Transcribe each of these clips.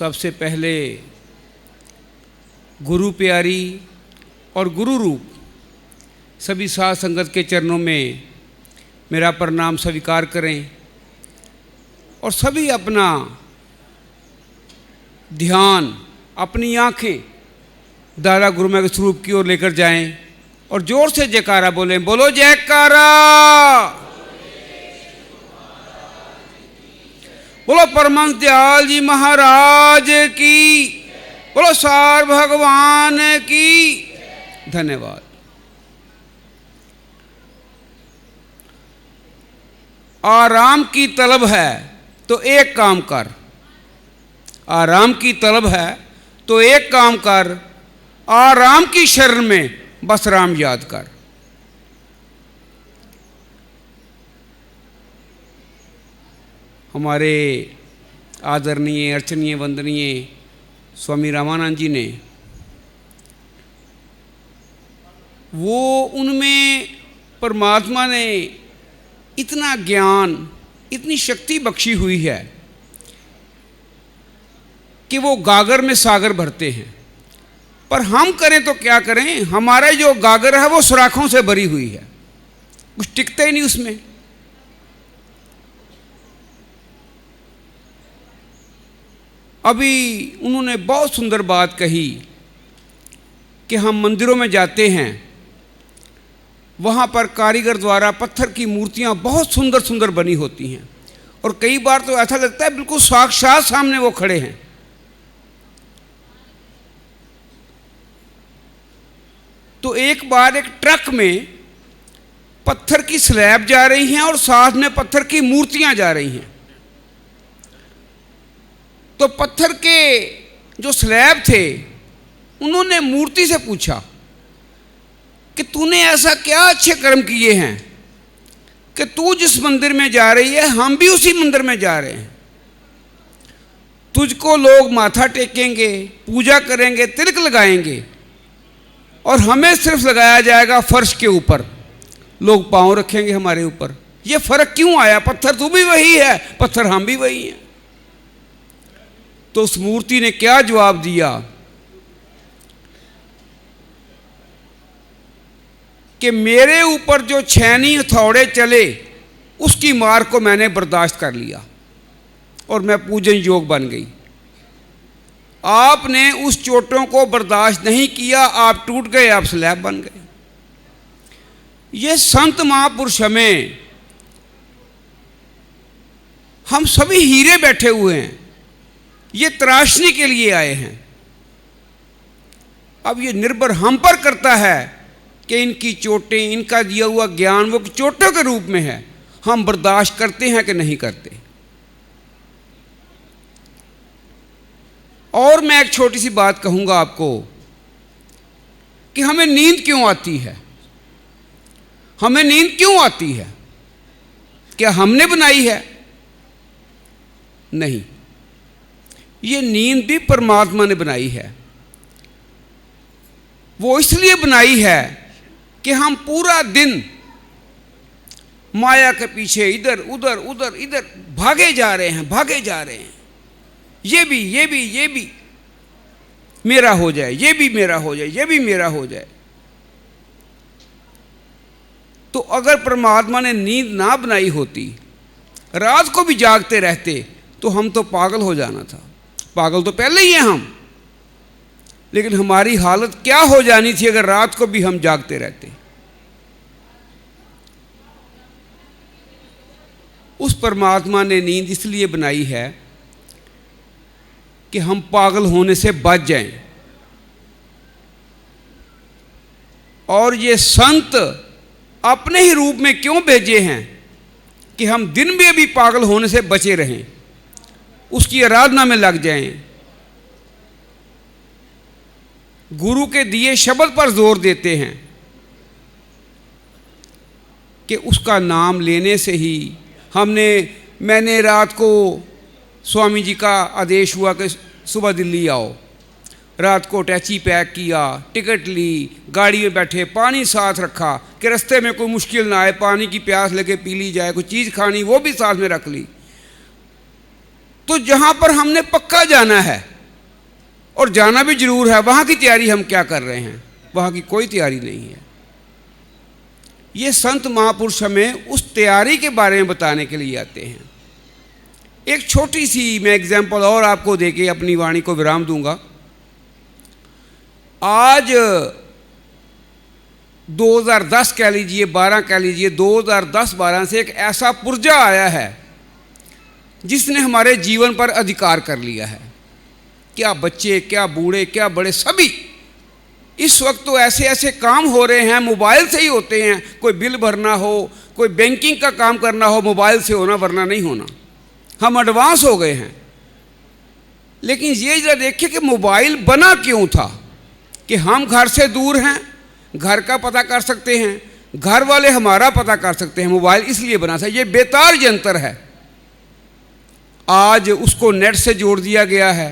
सबसे पहले गुरु प्यारी और गुरु रूप सभी साध संगत के चरणों में मेरा प्रणाम स्वीकार करें और सभी अपना ध्यान, अपनी आँखें दादा गुरुमय के स्वरूप की ओर लेकर जाएं और जोर से जयकारा बोलें। बोलो जयकारा, बोलो परमहंस दयाल जी महाराज की, बोलो सार भगवान की। धन्यवाद। आराम की तलब है तो एक काम कर, आराम की तलब है तो एक काम कर, आराम की शरण में बस राम याद कर। हमारे आदरणीय अर्चनीय वंदनीय स्वामी रामानंद जी ने उनमें परमात्मा ने इतना ज्ञान, इतनी शक्ति बख्शी हुई है कि वो गागर में सागर भरते हैं। पर हम करें तो क्या करें, हमारा जो गागर है वो सुराखों से भरी हुई है, कुछ टिकता ही नहीं उसमें। अभी उन्होंने बहुत सुंदर बात कही कि हम मंदिरों में जाते हैं, वहाँ पर कारीगर द्वारा पत्थर की मूर्तियाँ बहुत सुंदर सुंदर बनी होती हैं और कई बार तो ऐसा लगता है बिल्कुल साक्षात सामने वो खड़े हैं। तो एक बार एक ट्रक में पत्थर की स्लैब जा रही हैं और साथ में पत्थर की मूर्तियाँ जा रही हैं। तो पत्थर के जो स्लैब थे उन्होंने मूर्ति से पूछा कि तूने ऐसा क्या अच्छे कर्म किए हैं कि तू जिस मंदिर में जा रही है हम भी उसी मंदिर में जा रहे हैं। तुझको लोग माथा टेकेंगे, पूजा करेंगे, तिलक लगाएंगे और हमें सिर्फ लगाया जाएगा फर्श के ऊपर, लोग पांव रखेंगे हमारे ऊपर। ये फर्क क्यों आया? पत्थर तू भी वही है, पत्थर हम भी वही हैं। तो उस मूर्ति ने क्या जवाब दिया कि मेरे ऊपर जो छैनी हथौड़े चले उसकी मार को मैंने बर्दाश्त कर लिया और मैं पूजन योग बन गई। आपने उस चोटों को बर्दाश्त नहीं किया, आप टूट गए, आप स्लैब बन गए। ये संत महापुरुष हमें, हम सभी हीरे बैठे हुए हैं, ये तराशने के लिए आए हैं। अब ये निर्भर हम पर करता है कि इनकी चोटें, इनका दिया हुआ ज्ञान वो चोटों के रूप में है, हम बर्दाश्त करते हैं कि नहीं करते। और मैं एक छोटी सी बात कहूंगा आपको कि हमें नींद क्यों आती है। हमें नींद क्यों आती है? क्या हमने बनाई है? नहीं, ये नींद भी परमात्मा ने बनाई है। वो इसलिए बनाई है कि हम पूरा दिन माया के पीछे इधर उधर उधर इधर भागे जा रहे हैं, भागे जा रहे हैं। ये भी मेरा हो जाए, ये भी मेरा हो जाए, ये भी मेरा हो जाए। तो अगर परमात्मा ने नींद ना बनाई होती, रात को भी जागते रहते, तो हम तो पागल हो जाना था। पागल तो पहले ही हैं हम, लेकिन हमारी हालत क्या हो जानी थी अगर रात को भी हम जागते रहते। उस परमात्मा ने नींद इसलिए बनाई है कि हम पागल होने से बच जाएं। और ये संत अपने ही रूप में क्यों भेजे हैं कि हम दिन में भी पागल होने से बचे रहें, उसकी आराधना में लग जाएं, गुरु के दिए शब्द पर जोर देते हैं कि उसका नाम लेने से ही मैंने रात को स्वामी जी का आदेश हुआ कि सुबह दिल्ली आओ, रात को टैची पैक किया, टिकट ली, गाड़ी में बैठे, पानी साथ रखा कि रास्ते में कोई मुश्किल ना आए, पानी की प्यास लगे पी ली जाए, कोई चीज़ खानी वो भी साथ में रख ली। तो जहां पर हमने पक्का जाना है और जाना भी जरूर है, वहां की तैयारी हम क्या कर रहे हैं? वहां की कोई तैयारी नहीं है। ये संत महापुरुष हमें उस तैयारी के बारे में बताने के लिए आते हैं। एक छोटी सी मैं एग्जाम्पल और आपको देके अपनी वाणी को विराम दूंगा। आज 2010 कह लीजिए, 12 कह लीजिए, 2010-12 से एक ऐसा पुर्जा आया है जिसने हमारे जीवन पर अधिकार कर लिया है। क्या बच्चे, क्या बूढ़े, क्या बड़े, सभी इस वक्त तो ऐसे ऐसे काम हो रहे हैं, मोबाइल से ही होते हैं। कोई बिल भरना हो, कोई बैंकिंग का काम करना हो, मोबाइल से होना, वरना नहीं होना। हम एडवांस हो गए हैं। लेकिन ये जरा देखिए कि मोबाइल बना क्यों था? कि हम घर से दूर हैं, घर का पता कर सकते हैं, घर वाले हमारा पता कर सकते हैं। मोबाइल इसलिए बना था, ये बेतार यंत्र है। आज उसको नेट से जोड़ दिया गया है।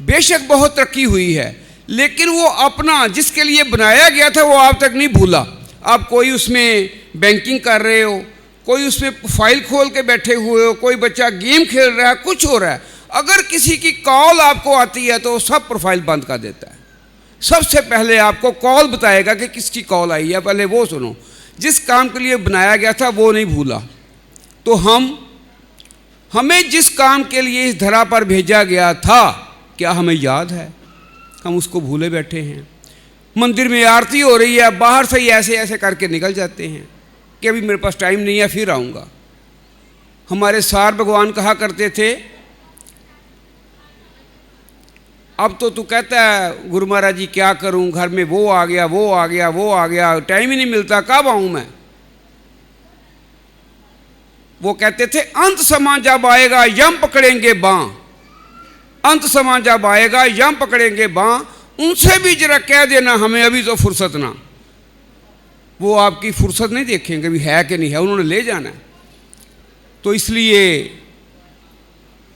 बेशक बहुत तरक्की हुई है, लेकिन वो अपना जिसके लिए बनाया गया था वो आप तक नहीं भूला। आप कोई उसमें बैंकिंग कर रहे हो, कोई उसमें फाइल खोल के बैठे हुए हो, कोई बच्चा गेम खेल रहा है, कुछ हो रहा है। अगर किसी की कॉल आपको आती है तो सब प्रोफाइल बंद कर देता है। सबसे पहले आपको कॉल बताएगा कि किसकी कॉल आई है, पहले वो सुनो। जिस काम के लिए बनाया गया था वो नहीं भूला। तो हमें जिस काम के लिए इस धरा पर भेजा गया था, क्या हमें याद है? हम उसको भूले बैठे हैं। मंदिर में आरती हो रही है, बाहर से ही ऐसे ऐसे करके निकल जाते हैं कि अभी मेरे पास टाइम नहीं है, फिर आऊँगा। हमारे सार भगवान कहा करते थे, अब तो तू कहता है गुरु महाराज जी क्या करूं, घर में वो आ गया, वो आ गया, वो आ गया, टाइम ही नहीं मिलता, कब आऊं मैं? वो कहते थे अंत समय जब आएगा यम पकड़ेंगे बाँ, अंत समय जब आएगा यम पकड़ेंगे बाँ, उनसे भी जरा कह देना हमें अभी तो फुर्सत ना। वो आपकी फुर्सत नहीं देखेंगे भी है कि नहीं है, उन्होंने ले जाना है। तो इसलिए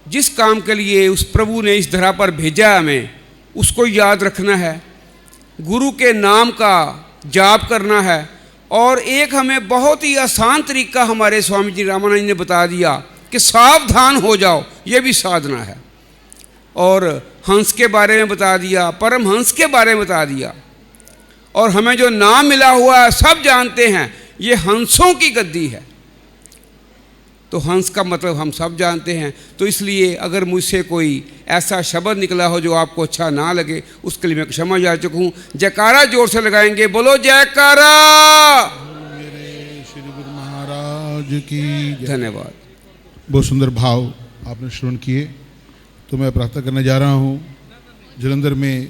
जिस काम के लिए उस प्रभु ने इस धरा पर भेजा हमें, उसको याद रखना है, गुरु के नाम का जाप करना है। और एक हमें बहुत ही आसान तरीका हमारे स्वामी जी रामानंद ने बता दिया कि सावधान हो जाओ, ये भी साधना है। और हंस के बारे में बता दिया, परम हंस के बारे में बता दिया। और हमें जो नाम मिला हुआ है सब जानते हैं, ये हंसों की गद्दी है। तो हंस का मतलब हम सब जानते हैं। तो इसलिए अगर मुझसे कोई ऐसा शब्द निकला हो जो आपको अच्छा ना लगे, उसके लिए मैं क्षमा याचक हूँ। जयकारा जोर से लगाएंगे, बोलो जयकारा। मेरे श्री गुरु महाराज की धन्यवाद। बहुत सुंदर भाव आपने श्रवण किए। तो मैं प्रार्थना करने जा रहा हूँ, जलंधर में